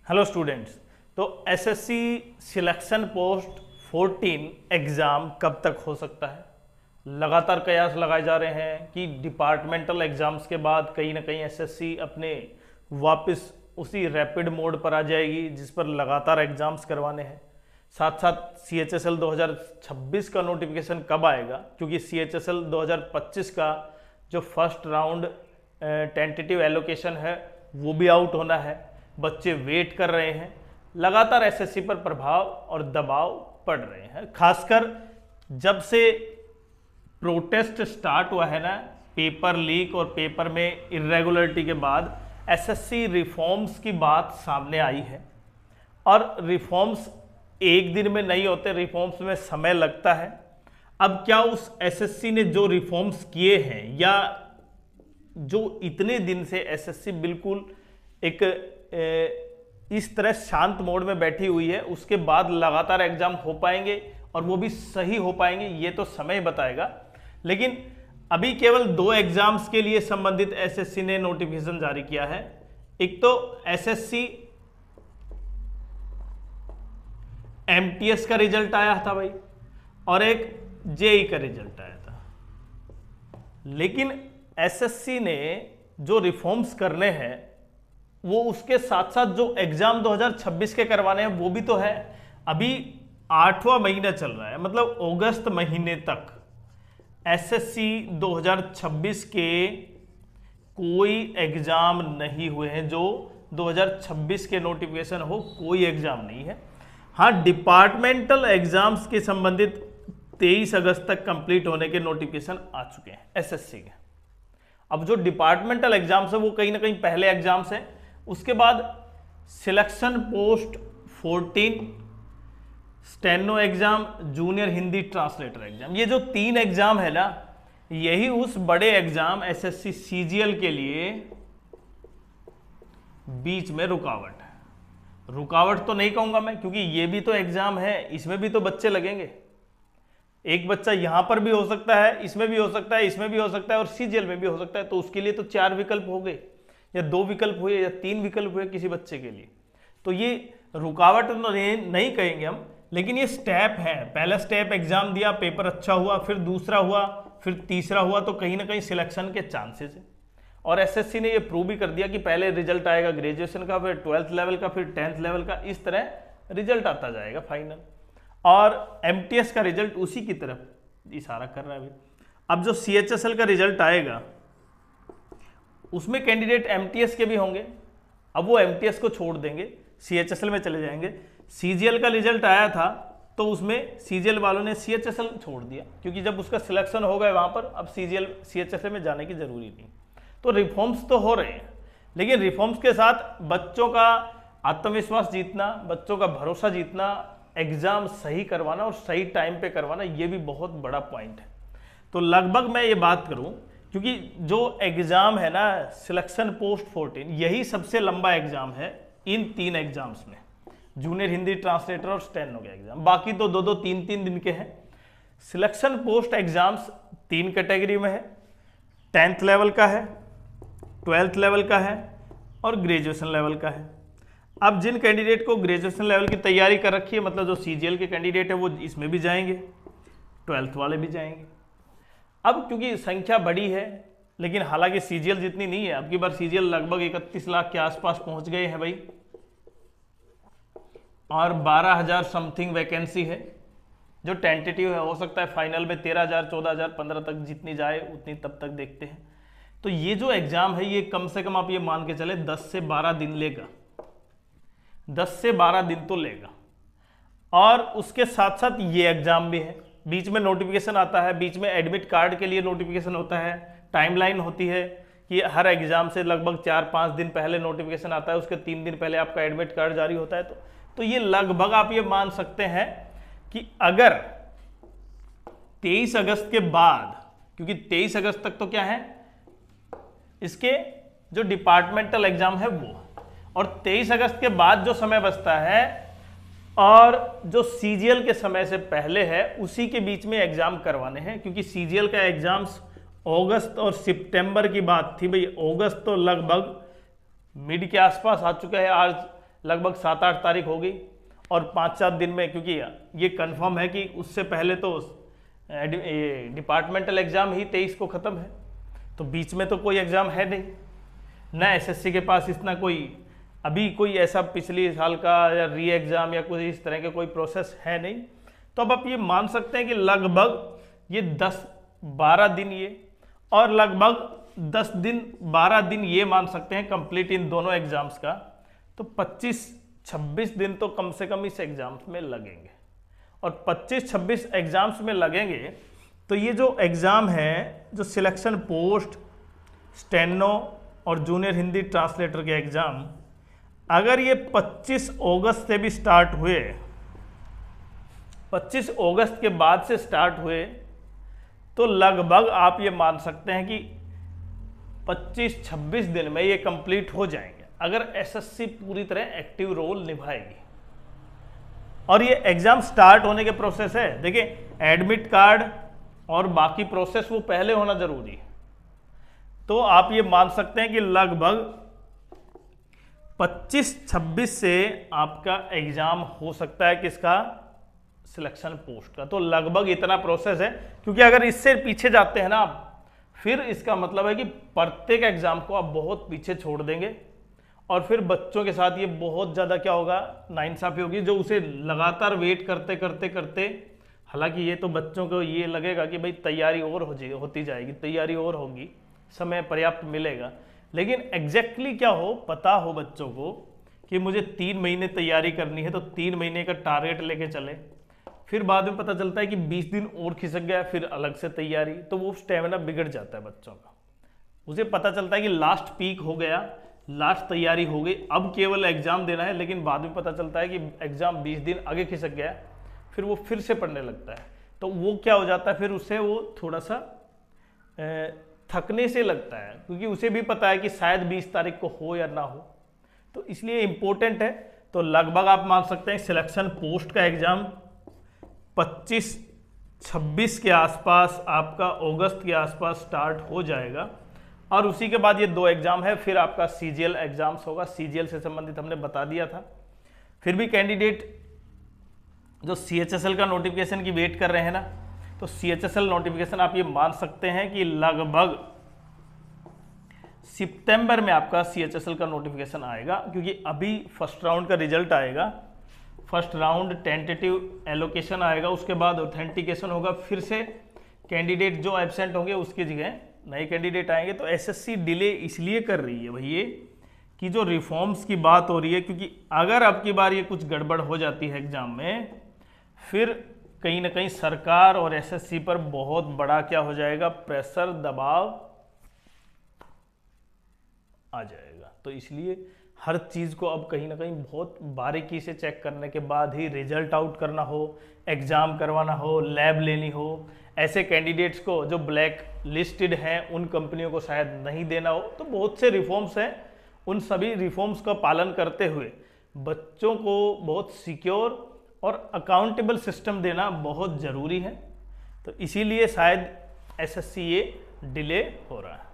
Hello students. तो SSC selection post 14 exam कब तक हो सकता है? लगातार कयास लगाए जा रहे हैं कि डिपार्टमेंटल एग्ज़ाम्स के बाद कहीं ना कहीं एसएससी अपने वापस उसी रैपिड मोड पर आ जाएगी जिस पर लगातार एग्ज़ाम्स करवाने हैं। साथ साथ सीएचएसएल 2026 का नोटिफिकेशन कब आएगा, क्योंकि सीएचएसएल 2025 का जो फर्स्ट राउंड टेंटेटिव एलोकेशन है वो भी आउट होना है। बच्चे वेट कर रहे हैं। लगातार एसएससी पर प्रभाव और दबाव पड़ रहे हैं, खासकर जब से प्रोटेस्ट स्टार्ट हुआ है ना, पेपर लीक और पेपर में इरेगुलरिटी के बाद एसएससी रिफॉर्म्स की बात सामने आई है। और रिफॉर्म्स एक दिन में नहीं होते, रिफॉर्म्स में समय लगता है। अब क्या उस एसएससी ने जो रिफॉर्म्स किए हैं, या जो इतने दिन से एसएससी बिल्कुल एक इस तरह शांत मोड में बैठी हुई है, उसके बाद लगातार एग्जाम हो पाएंगे और वो भी सही हो पाएंगे, ये तो समय बताएगा। लेकिन अभी केवल 2 एग्जाम्स के लिए संबंधित एसएससी ने नोटिफिकेशन जारी किया है। एक तो एसएससी एमटीएस का रिजल्ट आया था भाई, और एक जेई का रिजल्ट आया था। लेकिन एसएससी ने जो रिफॉर्म्स करने हैं वो उसके साथ साथ जो एग्जाम 2026 के करवाने हैं वो भी तो है। अभी 8वां महीना चल रहा है, मतलब अगस्त महीने तक एसएससी 2026 के कोई एग्जाम नहीं हुए हैं। जो 2026 के नोटिफिकेशन हो, कोई एग्जाम नहीं है। हाँ, डिपार्टमेंटल एग्जाम्स के संबंधित 23 अगस्त तक कंप्लीट होने के नोटिफिकेशन आ चुके हैं एसएससी के। अब जो डिपार्टमेंटल एग्जाम्स है वो कहीं ना कहीं पहले एग्जाम्स हैं। उसके बाद selection post 14, steno exam, junior Hindi translator exam, ये जो 3 एग्जाम है ना, यही उस बड़े एग्जाम एसएससी सीजीएल के लिए बीच में रुकावट है। रुकावट तो नहीं कहूंगा मैं, क्योंकि ये भी तो एग्जाम है, इसमें भी तो बच्चे लगेंगे। एक बच्चा यहां पर भी हो सकता है, इसमें भी हो सकता है, इसमें भी हो सकता है और सीजीएल में भी हो सकता है। तो उसके लिए तो 4 विकल्प हो गए, या 2 विकल्प हुए, या 3 विकल्प हुए किसी बच्चे के लिए। तो ये रुकावट तो नहीं कहेंगे हम, लेकिन ये स्टेप है। पहला स्टेप एग्जाम दिया, पेपर अच्छा हुआ, फिर दूसरा हुआ, फिर तीसरा हुआ, तो कहीं ना कहीं सिलेक्शन के चांसेस है। और एसएससी ने ये प्रूव भी कर दिया कि पहले रिजल्ट आएगा ग्रेजुएशन का, फिर 12th लेवल का, फिर 10th लेवल का, इस तरह रिजल्ट आता जाएगा फाइनल। और एमटीएस का रिजल्ट उसी की तरफ इशारा कर रहा है। अब जो सीएचएसएल का रिजल्ट आएगा उसमें कैंडिडेट एमटीएस के भी होंगे। अब वो एमटीएस को छोड़ देंगे, सीएचएसएल में चले जाएंगे। सीजीएल का रिजल्ट आया था तो उसमें सीजीएल वालों ने सीएचएसएल छोड़ दिया, क्योंकि जब उसका सिलेक्शन हो गया वहां पर, अब सीएचएसएल में जाने की जरूरी नहीं। तो रिफॉर्म्स तो हो रहे हैं, लेकिन रिफॉर्म्स के साथ बच्चों का आत्मविश्वास जीतना, बच्चों का भरोसा जीतना, एग्जाम सही करवाना और सही टाइम पे करवाना, ये भी बहुत बड़ा पॉइंट है। तो लगभग मैं ये बात करूं, क्योंकि जो एग्जाम है ना सिलेक्शन पोस्ट 14, यही सबसे लंबा एग्जाम है इन 3 एग्जाम्स में, जूनियर हिंदी ट्रांसलेटर और स्टेनो के एग्जाम। बाकी तो 2-2, 3-3 दिन के हैं। सिलेक्शन पोस्ट एग्जाम्स 3 कैटेगरी में है, 10th लेवल का है, 12th लेवल का है और ग्रेजुएशन लेवल का है। अब जिन कैंडिडेट को ग्रेजुएशन लेवल की तैयारी कर रखी है, मतलब जो सीजीएल के कैंडिडेट है, वो इसमें भी जाएंगे, 12th वाले भी जाएंगे। अब क्योंकि संख्या बड़ी है, लेकिन हालांकि सीजीएल जितनी नहीं है, अब की बार सीजीएल लगभग 31 लाख के आसपास पहुंच गए हैं भाई, और 12,000 समथिंग वैकेंसी है। जो टेंटेटिव है, हो सकता है फाइनल में 13,000, 14,000, 15 तक जितनी जाए उतनी, तब तक देखते हैं। तो ये जो एग्जाम है ये कम से कम आप ये मान के चले 10 से 12 दिन लेगा, 10 से 12 दिन तो लेगा। और उसके साथ साथ ये एग्जाम भी है, बीच में नोटिफिकेशन आता है, बीच में एडमिट कार्ड के लिए नोटिफिकेशन होता है, टाइमलाइन होती है कि हर एग्जाम से लगभग 4-5 दिन पहले नोटिफिकेशन आता है, उसके 3 दिन पहले आपका एडमिट कार्ड जारी होता है। तो ये लगभग आप ये मान सकते हैं कि अगर 23 अगस्त के बाद, क्योंकि 23 अगस्त तक तो क्या है इसके जो डिपार्टमेंटल एग्जाम है वो, और 23 अगस्त के बाद जो समय बचता है और जो सीजीएल के समय से पहले है, उसी के बीच में एग्जाम करवाने हैं। क्योंकि सीजीएल का एग्जाम्स अगस्त और सितंबर की बात थी भाई, अगस्त तो लगभग मिड के आसपास आ चुका है। आज लगभग 7-8 तारीख होगी, और 5-7 दिन में, क्योंकि ये कंफर्म है कि उससे पहले तो डिपार्टमेंटल एग्जाम ही 23 को ख़त्म है, तो बीच में तो कोई एग्ज़ाम है नहीं ना। एसएससी के पास इतना कोई अभी कोई ऐसा पिछले साल का या री एग्ज़ाम या कुछ इस तरह के कोई प्रोसेस है नहीं। तो अब आप ये मान सकते हैं कि लगभग ये 10-12 दिन ये, और लगभग 10-12 दिन ये मान सकते हैं कंप्लीट इन दोनों एग्जाम्स का। तो 25-26 दिन तो कम से कम इस एग्जाम्स में लगेंगे, और 25-26 एग्जाम्स में लगेंगे तो ये जो एग्ज़ाम है, जो सिलेक्शन पोस्ट, स्टेनो और जूनियर हिंदी ट्रांसलेटर के एग्ज़ाम, अगर ये 25 अगस्त से भी स्टार्ट हुए, 25 अगस्त के बाद से स्टार्ट हुए, तो लगभग आप ये मान सकते हैं कि 25-26 दिन में ये कंप्लीट हो जाएंगे, अगर एसएससी पूरी तरह एक्टिव रोल निभाएगी। और ये एग्जाम स्टार्ट होने के प्रोसेस है, देखिए एडमिट कार्ड और बाकी प्रोसेस वो पहले होना जरूरी है। तो आप ये मान सकते हैं कि लगभग 25-26 से आपका एग्जाम हो सकता है, किसका, सिलेक्शन पोस्ट का। तो लगभग इतना प्रोसेस है, क्योंकि अगर इससे पीछे जाते हैं ना आप, फिर इसका मतलब है कि प्रत्येक एग्जाम को आप बहुत पीछे छोड़ देंगे, और फिर बच्चों के साथ ये बहुत ज़्यादा क्या होगा, नाइंसाफी होगी, जो उसे लगातार वेट करते करते करते, हालांकि ये तो बच्चों को ये लगेगा कि भाई तैयारी और होती जाएगी, तैयारी और होगी, समय पर्याप्त मिलेगा, लेकिन एग्जैक्टली क्या हो, पता हो बच्चों को कि मुझे 3 महीने तैयारी करनी है, तो 3 महीने का टारगेट लेके चले। फिर बाद में पता चलता है कि 20 दिन और खिसक गया, फिर अलग से तैयारी, तो वो स्टेमिना बिगड़ जाता है बच्चों का। उसे पता चलता है कि लास्ट पीक हो गया, लास्ट तैयारी हो गई, अब केवल एग्जाम देना है, लेकिन बाद में पता चलता है कि एग्जाम 20 दिन आगे खिसक गया, फिर वो फिर से पढ़ने लगता है। तो वो क्या हो जाता है, फिर उससे वो थोड़ा सा थकने से लगता है, क्योंकि उसे भी पता है कि शायद 20 तारीख को हो या ना हो। तो इसलिए इम्पोर्टेंट है। तो लगभग आप मान सकते हैं सिलेक्शन पोस्ट का एग्जाम 25-26 के आसपास, आपका अगस्त के आसपास स्टार्ट हो जाएगा, और उसी के बाद ये 2 एग्जाम है, फिर आपका सीजीएल एग्जाम्स होगा। सीजीएल से संबंधित हमने बता दिया था। फिर भी कैंडिडेट जो सीएचएसएल का नोटिफिकेशन की वेट कर रहे हैं ना, तो सीएचएसएल नोटिफिकेशन आप ये मान सकते हैं कि लगभग सितंबर में आपका सीएचएसएल का नोटिफिकेशन आएगा, क्योंकि अभी फर्स्ट राउंड का रिजल्ट आएगा, फर्स्ट राउंड टेंटेटिव एलोकेशन आएगा, उसके बाद ऑथेंटिकेशन होगा, फिर से कैंडिडेट जो एब्सेंट होंगे उसकी जगह नए कैंडिडेट आएंगे। तो एसएससी डिले इसलिए कर रही है भैया कि जो रिफॉर्म्स की बात हो रही है, क्योंकि अगर अब की बार ये कुछ गड़बड़ हो जाती है एग्जाम में, फिर कहीं ना कहीं सरकार और एसएससी पर बहुत बड़ा क्या हो जाएगा, प्रेशर, दबाव आ जाएगा। तो इसलिए हर चीज़ को अब कहीं ना कहीं बहुत बारीकी से चेक करने के बाद ही रिजल्ट आउट करना हो, एग्ज़ाम करवाना हो, लैब लेनी हो। ऐसे कैंडिडेट्स को जो ब्लैक लिस्टेड हैं उन कंपनियों को शायद नहीं देना हो। तो बहुत से रिफॉर्म्स हैं, उन सभी रिफॉर्म्स का पालन करते हुए बच्चों को बहुत सिक्योर और अकाउंटेबल सिस्टम देना बहुत ज़रूरी है। तो इसीलिए शायद एसएससी ये डिले हो रहा है।